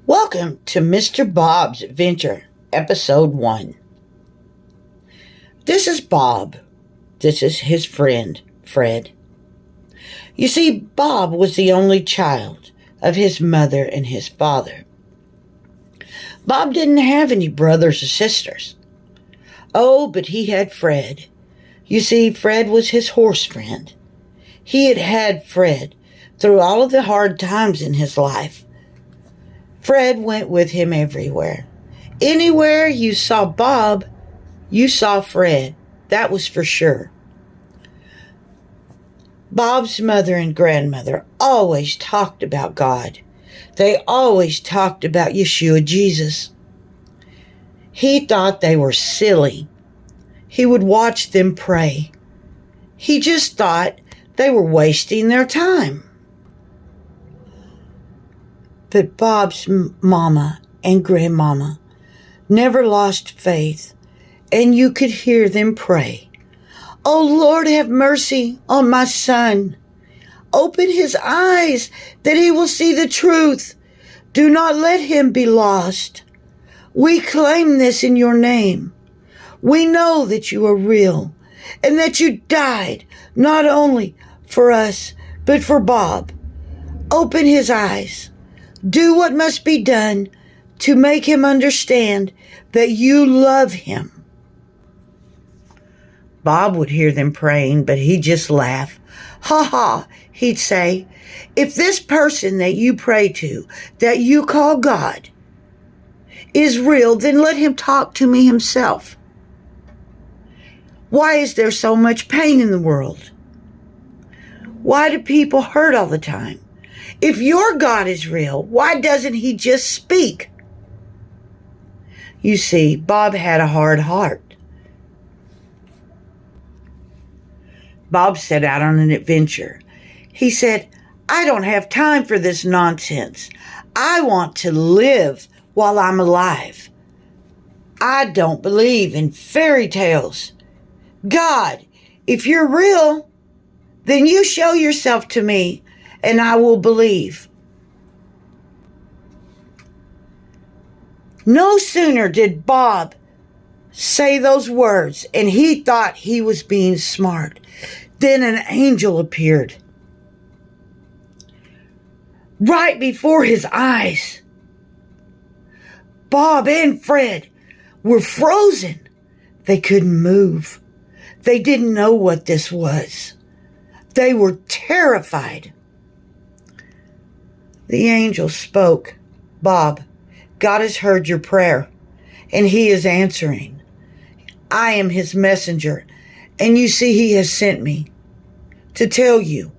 Welcome to Mr. Bob's Adventure, Episode 1. This is Bob. This is his friend, Fred. You see, Bob was the only child of his mother and his father. Bob didn't have any brothers or sisters. Oh, but he had Fred. You see, Fred was his horse friend. He had Fred through all of the hard times in his life. Fred went with him everywhere. Anywhere you saw Bob, you saw Fred. That was for sure. Bob's mother and grandmother always talked about God. They always talked about Yeshua, Jesus. He thought they were silly. He would watch them pray. He just thought they were wasting their time. But Bob's mama and grandmama never lost faith, and you could hear them pray. Oh, Lord, have mercy on my son. Open his eyes that he will see the truth. Do not let him be lost. We claim this in your name. We know that you are real and that you died not only for us, but for Bob. Open his eyes. Do what must be done to make him understand that you love him. Bob would hear them praying, but he'd just laugh. Ha ha, he'd say, if this person that you pray to, that you call God, is real, then let him talk to me himself. Why is there so much pain in the world? Why do people hurt all the time? If your God is real, why doesn't he just speak? You see, Bob had a hard heart. Bob set out on an adventure. He said, I don't have time for this nonsense. I want to live while I'm alive. I don't believe in fairy tales. God, if you're real, then you show yourself to me, and I will believe. No sooner did Bob say those words, and he thought he was being smart, then an angel appeared right before his eyes. Bob and Fred were frozen. They couldn't move. They didn't know what this was. They were terrified. The angel spoke. Bob, God has heard your prayer, and he is answering. I am his messenger, and you see he has sent me to tell you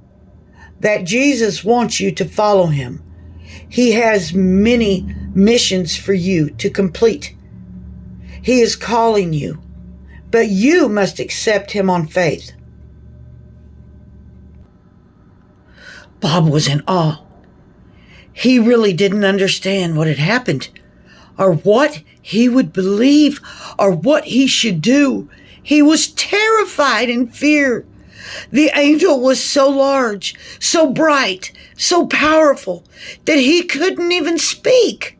that Jesus wants you to follow him. He has many missions for you to complete. He is calling you, but you must accept him on faith. Bob was in awe. He really didn't understand what had happened, or what he would believe, or what he should do. He was terrified in fear. The angel was so large, so bright, so powerful, that he couldn't even speak.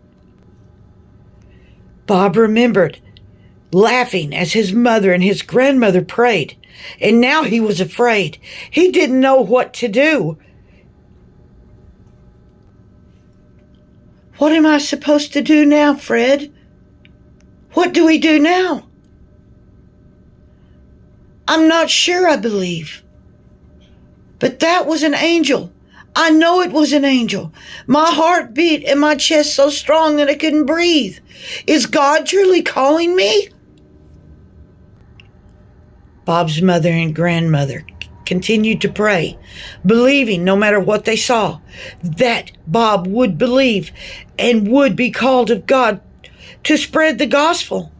Bob remembered laughing as his mother and his grandmother prayed, and now he was afraid. He didn't know what to do. What am I supposed to do now, Fred? What do we do now? I'm not sure, I believe. But that was an angel. I know it was an angel. My heart beat and my chest so strong that I couldn't breathe. Is God truly calling me? Bob's mother and grandmother continued to pray, believing no matter what they saw, that Bob would believe and would be called of God to spread the gospel.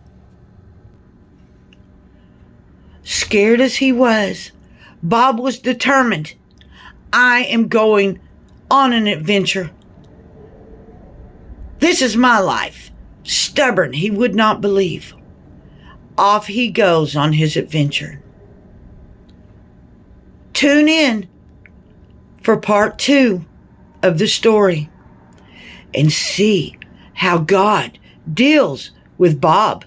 Scared as he was, Bob was determined. I am going on an adventure. This is my life. Stubborn, he would not believe. Off he goes on his adventure. Tune in for part 2 of the story and see how God deals with Bob